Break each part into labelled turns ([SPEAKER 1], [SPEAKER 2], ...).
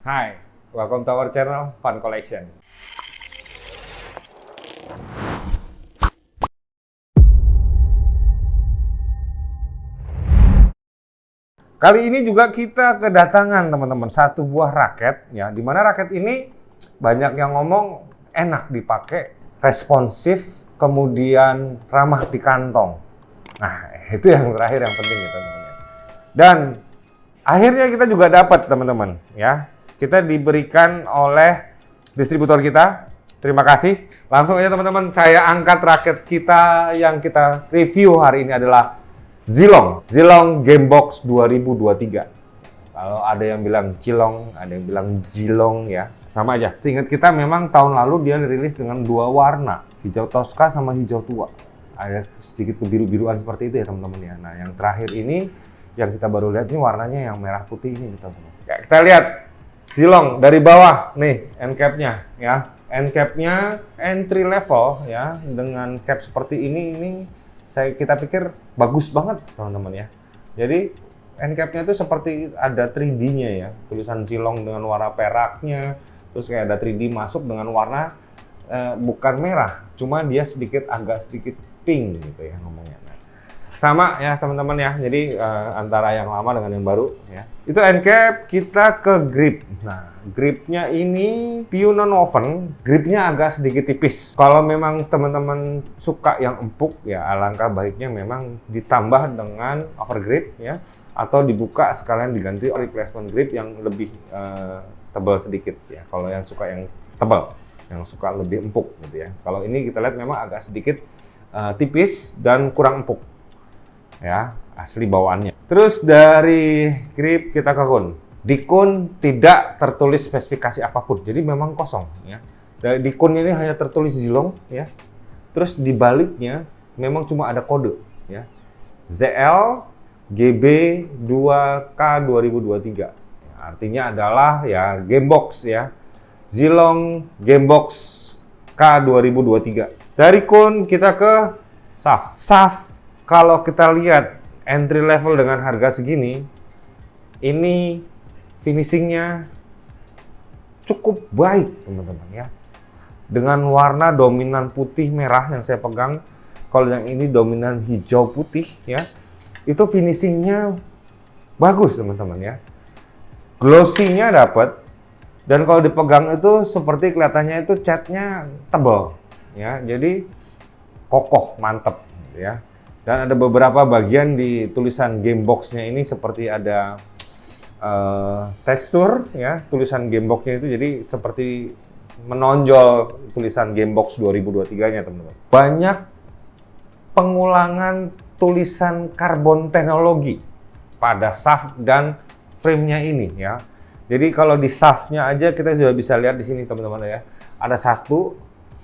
[SPEAKER 1] Hi, welcome to our channel Fun Collection. Kali ini juga kita kedatangan teman-teman satu buah raket ya, di mana raket ini banyak yang ngomong enak dipakai, responsif, kemudian ramah di kantong. Nah, itu yang terakhir yang penting ya teman-teman. Dan akhirnya kita juga dapat teman-teman ya. Kita diberikan oleh distributor kita. Terima kasih. Langsung aja teman-teman, saya angkat raket kita yang kita review hari ini adalah Zilong Gamebox 2023. Kalau ada yang bilang Cilong, ada yang bilang Jilong ya. Sama aja. Seingat kita memang tahun lalu dia rilis dengan dua warna, hijau toska sama hijau tua. Ada sedikit kebiru-biruan seperti itu ya teman-teman ya. Nah, yang terakhir ini yang kita baru lihat ini warnanya yang merah putih ini teman-teman. Ya, kita lihat Zilong dari bawah nih end cap-nya ya. End cap-nya entry level ya, dengan cap seperti ini kita pikir bagus banget teman-teman ya. Jadi end cap-nya itu seperti ada 3D-nya ya, tulisan Zilong dengan warna peraknya, terus kayak ada 3D masuk dengan warna bukan merah, cuma dia agak sedikit pink gitu ya ngomongnya. Nah, sama ya teman-teman ya, jadi antara yang lama dengan yang baru ya. Itu end cap, kita ke grip. Nah, gripnya ini PU non-woven, gripnya agak sedikit tipis. Kalau memang teman-teman suka yang empuk ya, alangkah baiknya memang ditambah dengan overgrip ya, atau dibuka sekalian diganti replacement grip yang lebih tebal sedikit ya. Kalau yang suka yang tebal, yang suka lebih empuk gitu ya. Kalau ini kita lihat memang agak sedikit tipis dan kurang empuk ya, asli bawaannya. Terus dari grip kita ke kun. Di kun tidak tertulis spesifikasi apapun, jadi memang kosong ya. Di kunnya ini hanya tertulis Zilong ya. Terus di baliknya memang cuma ada kode ya. ZL GB 2K 2023. Ya, artinya adalah ya Gamebox ya. Zilong Gamebox K 2023. Dari kun kita ke SAF. SAF kalau kita lihat entry level dengan harga segini, ini finishingnya cukup baik teman-teman ya. Dengan warna dominan putih merah yang saya pegang, kalau yang ini dominan hijau putih ya, itu finishingnya bagus teman-teman ya. Glossy-nya dapat, dan kalau dipegang itu seperti kelihatannya itu catnya tebal ya, jadi kokoh mantep ya. Dan ada beberapa bagian di tulisan Gamebox-nya ini seperti ada tekstur ya, tulisan Gamebox-nya itu jadi seperti menonjol tulisan Gamebox 2023-nya teman-teman. Banyak pengulangan tulisan karbon teknologi pada shaft dan frame-nya ini ya. Jadi kalau di shaft-nya aja kita sudah bisa lihat di sini teman-teman ya. Ada 1,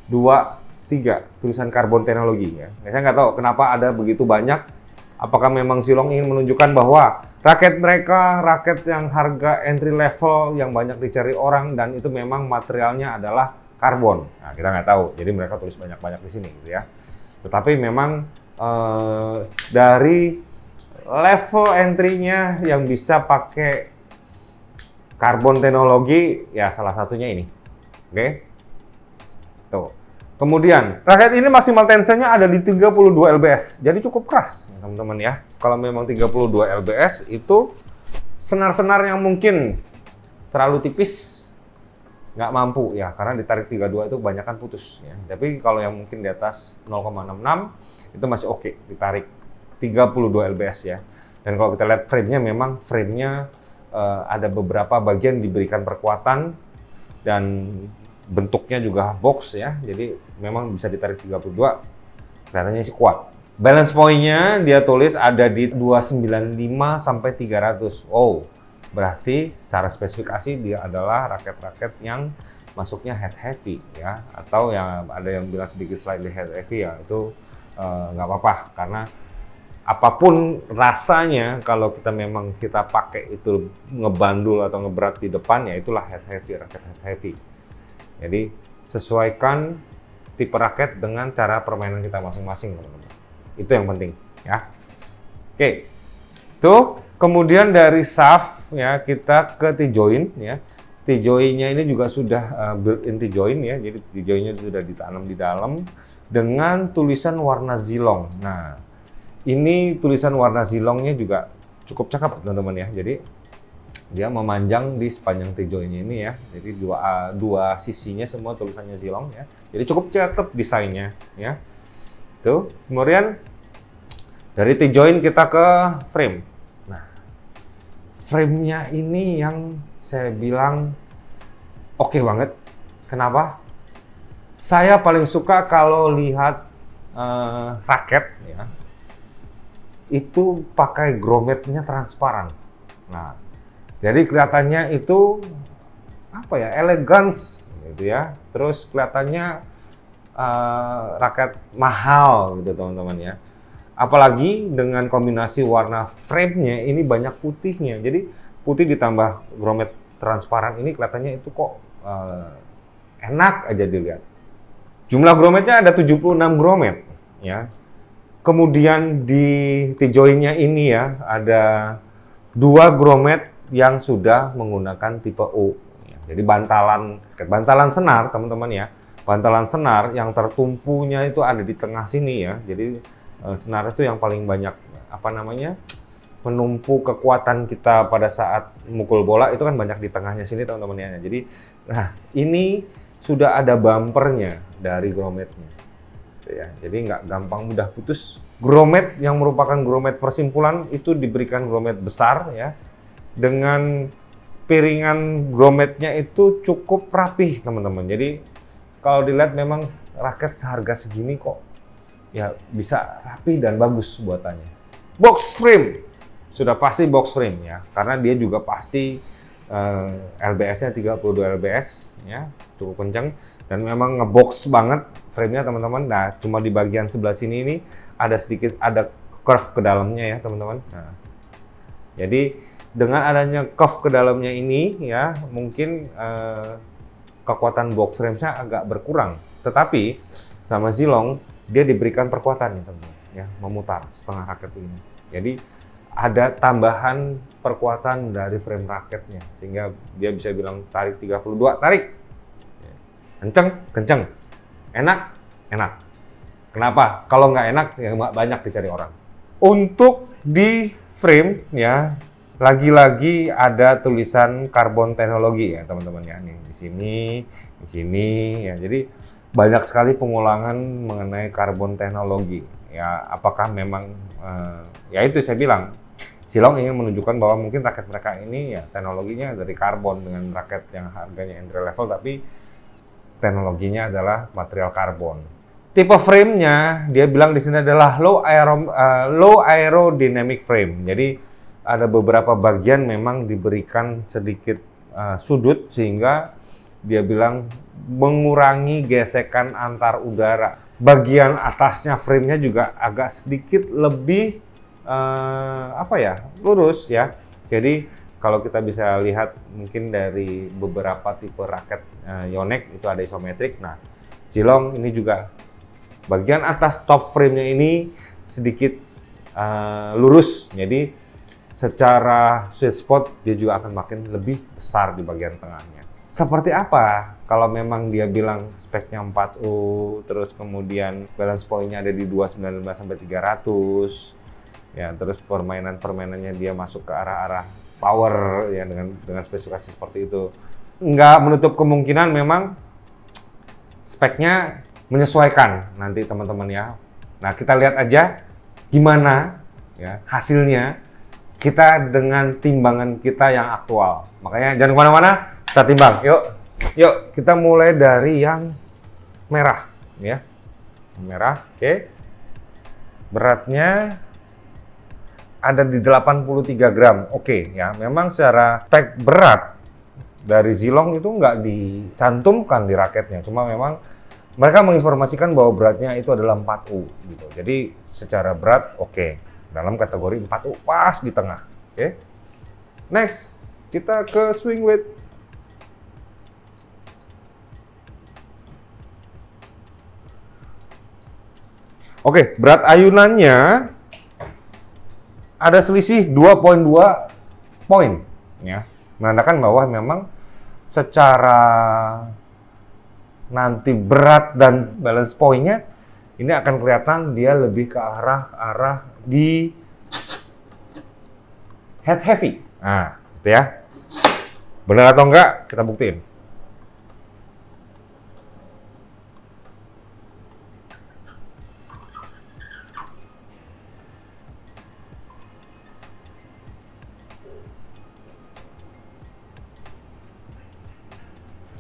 [SPEAKER 1] 2, 3 tulisan karbon teknologi ya. Saya nggak tahu kenapa ada begitu banyak. Apakah memang Zilong ingin menunjukkan bahwa raket mereka raket yang harga entry level yang banyak dicari orang dan itu memang materialnya adalah karbon. Nah, kita nggak tahu. Jadi mereka tulis banyak-banyak di sini gitu ya. Tetapi memang dari level entry-nya yang bisa pakai karbon teknologi ya salah satunya ini. Oke. Tuh. Kemudian, raket ini maksimal tensionnya ada di 32 lbs, jadi cukup keras teman-teman ya. Kalau memang 32 lbs itu senar-senar yang mungkin terlalu tipis nggak mampu ya, karena ditarik 32 itu kebanyakan putus ya. Tapi kalau yang mungkin di atas 0,66 itu masih oke, ditarik 32 lbs ya. Dan kalau kita lihat frame-nya, memang frame-nya ada beberapa bagian diberikan perkuatan dan bentuknya juga box ya, jadi memang bisa ditarik 32, kelihatannya sih kuat. Balance point-nya dia tulis ada di 295 sampai 300. Oh, berarti secara spesifikasi dia adalah raket-raket yang masuknya head heavy ya, atau yang ada yang bilang sedikit slightly head heavy ya, itu nggak apa-apa, karena apapun rasanya kalau kita pakai itu ngebandul atau ngeberat di depan ya itulah head heavy, raket head heavy. Jadi sesuaikan tipe raket dengan cara permainan kita masing-masing teman-teman. Itu yang penting ya. Oke. Tuh, kemudian dari shaft ya kita ke T-joint ya. T-joint-nya ini juga sudah built-in T-joint ya, jadi T-joint-nya sudah ditanam di dalam dengan tulisan warna Zilong. Nah, ini tulisan warna Zilongnya juga cukup cakep teman-teman ya. Jadi dia memanjang di sepanjang T-joint-nya ini ya. Jadi dua sisinya semua tulisannya Zilong ya. Jadi cukup cakep desainnya ya. Tuh, kemudian dari T-joint kita ke frame. Nah, frame-nya ini yang saya bilang oke banget. Kenapa? Saya paling suka kalau lihat raket ya, itu pakai grommetnya transparan. Nah, jadi kelihatannya itu apa ya, elegance gitu ya. Terus kelihatannya raket mahal gitu teman-teman ya. Apalagi dengan kombinasi warna frame-nya ini banyak putihnya. Jadi putih ditambah grommet transparan ini kelihatannya itu kok enak aja dilihat. Jumlah grommetnya ada 76 grommet ya. Kemudian di T-joint-nya ini ya ada 2 grommet yang sudah menggunakan tipe O. Jadi bantalan senar teman-teman ya. Bantalan senar yang tertumpunya itu ada di tengah sini ya. Jadi senar itu yang paling banyak menumpu kekuatan kita pada saat mukul bola itu kan banyak di tengahnya sini teman-teman ya. Jadi nah ini sudah ada bumpernya dari grommetnya ya. Jadi nggak gampang mudah putus. Grommet yang merupakan grommet persimpulan itu diberikan grommet besar ya, dengan piringan grommetnya itu cukup rapih teman-teman. Jadi kalau dilihat memang raket seharga segini kok ya bisa rapi dan bagus buatannya. Box frame, sudah pasti box frame ya, karena dia juga pasti LBS-nya 32 LBS ya, cukup kencang dan memang ngebox banget frame-nya teman-teman. Nah, cuma di bagian sebelah sini ini ada curve ke dalamnya ya teman-teman. Nah, jadi dengan adanya curve ke dalamnya ini ya, mungkin kekuatan box frame-nya agak berkurang. Tetapi sama Zilong dia diberikan perkuatan teman-teman ya, memutar setengah raket ini. Jadi ada tambahan perkuatan dari frame raketnya sehingga dia bisa bilang tarik 32, tarik. Kenceng, enak. Kenapa? Kalau nggak enak ya banyak dicari orang. Untuk di frame ya, lagi-lagi ada tulisan karbon teknologi ya teman-teman ya, nih di sini ya. Jadi banyak sekali pengulangan mengenai karbon teknologi ya. Apakah memang ya itu saya bilang Zilong ingin menunjukkan bahwa mungkin raket mereka ini ya teknologinya dari karbon dengan raket yang harganya entry level tapi teknologinya adalah material karbon. Tipe frame-nya dia bilang di sini adalah low aerodynamic frame. Jadi ada beberapa bagian memang diberikan sedikit sudut sehingga dia bilang mengurangi gesekan antar udara. Bagian atasnya frame-nya juga agak sedikit lebih lurus ya. Jadi kalau kita bisa lihat mungkin dari beberapa tipe raket Yonex itu ada isometrik. Nah, Zilong ini juga bagian atas top frame-nya ini sedikit lurus. Jadi secara sweet spot dia juga akan makin lebih besar di bagian tengahnya. Seperti apa kalau memang dia bilang speknya 4U, terus kemudian balance point-nya ada di 295 sampai 300. Ya, terus permainannya dia masuk ke arah-arah power ya dengan spesifikasi seperti itu. Nggak menutup kemungkinan memang speknya menyesuaikan nanti teman-teman ya. Nah, kita lihat aja gimana ya hasilnya kita dengan timbangan kita yang aktual. Makanya jangan kemana-mana, kita timbang. Yuk kita mulai dari yang merah ya. Merah, oke. Beratnya ada di 83 gram. Oke ya, memang secara spek berat dari Zilong itu nggak dicantumkan di raketnya. Cuma memang mereka menginformasikan bahwa beratnya itu adalah 4U gitu. Jadi secara berat oke. Dalam kategori 4U pas di tengah. Oke. Next, kita ke swing weight. Oke, berat ayunannya ada selisih 2,2 poin ya, menandakan bahwa memang secara nanti berat dan balance point-nya ini akan kelihatan dia lebih ke arah di head heavy. Nah, gitu ya. Benar atau enggak? Kita buktiin.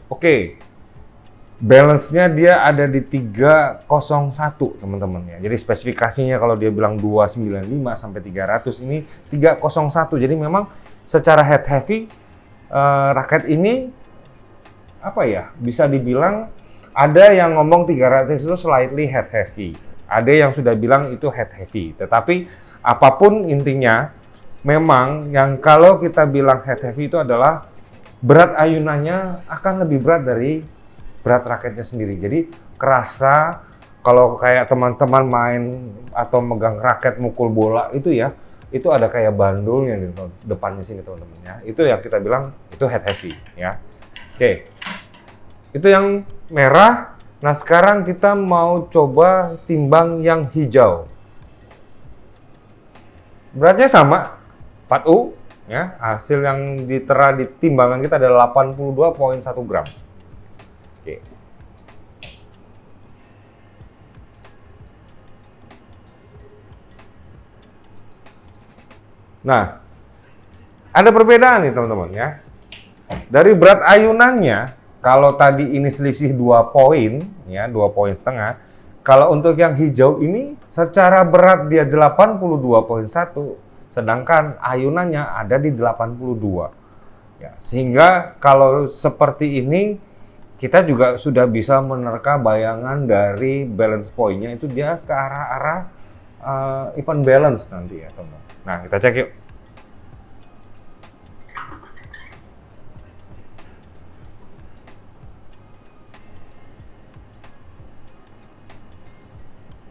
[SPEAKER 1] Oke. Balance-nya dia ada di 301 teman-teman ya. Jadi spesifikasinya kalau dia bilang 295 sampai 300 ini 301. Jadi memang secara head heavy raket ini apa ya? Bisa dibilang ada yang ngomong 300 itu slightly head heavy. Ada yang sudah bilang itu head heavy. Tetapi apapun intinya memang yang kalau kita bilang head heavy itu adalah berat ayunannya akan lebih berat dari berat raketnya sendiri. Jadi kerasa kalau kayak teman-teman main atau megang raket mukul bola itu ya, itu ada kayak bandulnya di depannya sini teman-teman ya. Itu yang kita bilang itu head heavy ya. Oke. Itu yang merah. Nah, sekarang kita mau coba timbang yang hijau. Beratnya sama 4U ya. Hasil yang ditera di timbangan kita adalah 82,1 gram. Oke. Nah, ada perbedaan nih teman-teman ya. Dari berat ayunannya, kalau tadi ini selisih 2 poin ya, 2,5 poin. Kalau untuk yang hijau ini secara berat dia 82,1, sedangkan ayunannya ada di 82. Ya, sehingga kalau seperti ini kita juga sudah bisa menerka bayangan dari balance point-nya itu dia ke arah-arah even balance nanti ya teman. Nah, kita cek yuk.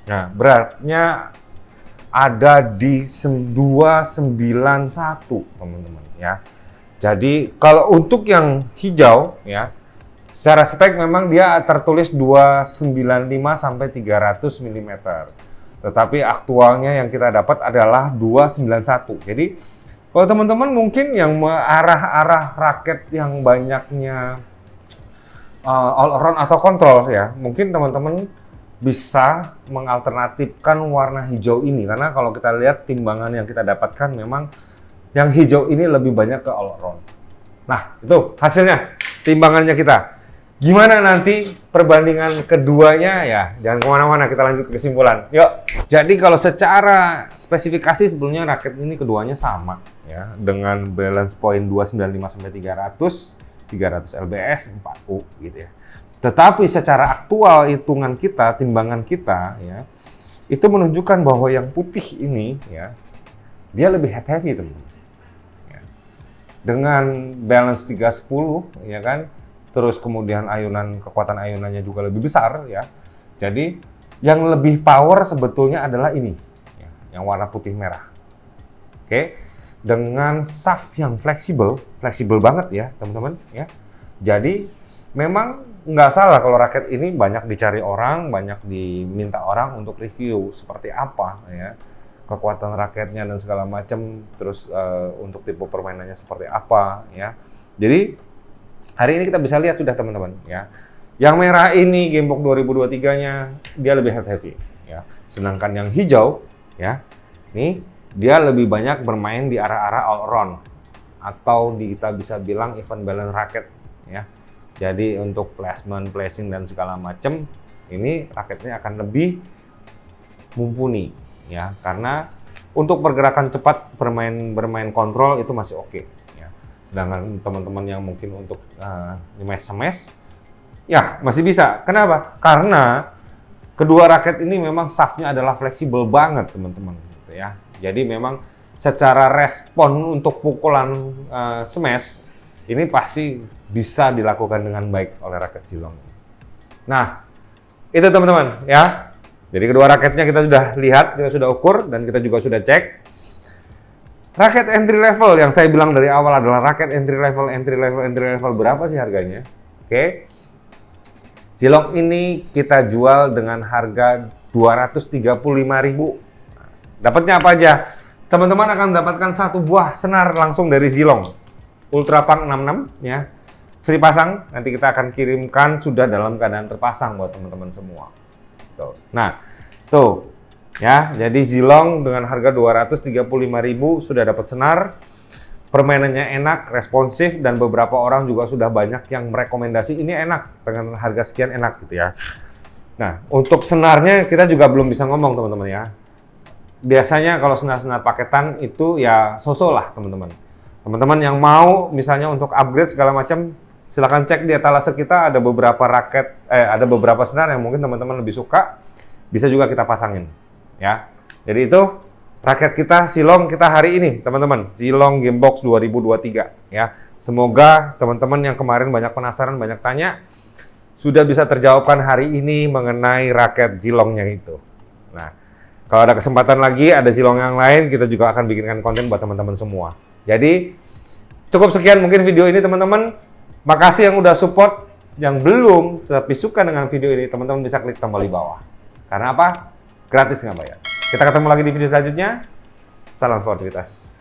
[SPEAKER 1] Nah, beratnya ada di 291 teman-teman ya. Jadi kalau untuk yang hijau ya, secara spek memang dia tertulis 295 sampai 300 mm. Tetapi aktualnya yang kita dapat adalah 291. Jadi kalau teman-teman mungkin yang arah-arah raket yang banyaknya all around atau kontrol ya, mungkin teman-teman bisa mengalternatifkan warna hijau ini. Karena kalau kita lihat timbangan yang kita dapatkan memang yang hijau ini lebih banyak ke all around. Nah, itu hasilnya, timbangannya kita. Gimana nanti perbandingan keduanya ya? Jangan kemana-mana, kita lanjut ke kesimpulan. Yuk. Jadi kalau secara spesifikasi sebelumnya raket ini keduanya sama ya, dengan balance point 295 sampai 300 lbs 4U gitu ya. Tetapi secara aktual hitungan kita, timbangan kita ya, itu menunjukkan bahwa yang putih ini ya, dia lebih head heavy teman-teman. Ya. Dengan balance 310 ya kan, terus kemudian kekuatan ayunannya juga lebih besar ya. Jadi yang lebih power sebetulnya adalah ini ya, yang warna putih merah. Oke. Dengan shaft yang fleksibel banget ya teman-teman ya. Jadi memang nggak salah kalau raket ini banyak dicari orang, banyak diminta orang untuk review seperti apa ya, kekuatan raketnya dan segala macam, terus untuk tipe permainannya seperti apa ya. Jadi hari ini kita bisa lihat sudah teman-teman ya. Yang merah ini Gamebox 2023-nya dia lebih head heavy ya. Sedangkan yang hijau ya, nih dia lebih banyak bermain di arah-arah all around atau kita bisa bilang even balance raket ya. Jadi untuk placement, placing dan segala macam ini raketnya akan lebih mumpuni ya, karena untuk pergerakan cepat bermain kontrol itu masih oke ya. Sedangkan teman-teman yang mungkin untuk smash ya masih bisa. Kenapa? Karena kedua raket ini memang shaftnya adalah fleksibel banget teman-teman gitu ya. Jadi memang secara respon untuk pukulan smash ini pasti bisa dilakukan dengan baik oleh raket Zilong. Nah, itu teman-teman ya. Jadi kedua raketnya kita sudah lihat, kita sudah ukur, dan kita juga sudah cek. Raket entry level yang saya bilang dari awal adalah raket entry level berapa sih harganya? Oke. Zilong ini kita jual dengan harga 235.000. Dapatnya apa aja? Teman-teman akan mendapatkan satu buah senar langsung dari Zilong. Ultra Punk 66 ya. Free pasang, nanti kita akan kirimkan sudah dalam keadaan terpasang buat teman-teman semua. Tuh. Nah, tuh ya, jadi Zilong dengan harga 235.000 sudah dapat senar. Permainannya enak, responsif, dan beberapa orang juga sudah banyak yang merekomendasi ini enak dengan harga sekian enak gitu ya. Nah, untuk senarnya kita juga belum bisa ngomong teman-teman ya. Biasanya kalau senar-senar paketan itu ya so-so lah teman-teman. Teman-teman yang mau misalnya untuk upgrade segala macam, silakan cek di etalase kita ada beberapa ada beberapa senar yang mungkin teman-teman lebih suka, bisa juga kita pasangin ya. Jadi itu raket kita Zilong kita hari ini teman-teman, Zilong Gamebox 2023 ya. Semoga teman-teman yang kemarin banyak penasaran, banyak tanya sudah bisa terjawabkan hari ini mengenai raket Zilongnya itu. Nah, kalau ada kesempatan lagi ada Zilong yang lain, kita juga akan bikinkan konten buat teman-teman semua. Jadi cukup sekian mungkin video ini teman-teman. Makasih yang udah support, yang belum tapi suka dengan video ini, teman-teman bisa klik tombol di bawah. Karena apa? Gratis nggak bayar. Kita ketemu lagi di video selanjutnya. Salam sportivitas.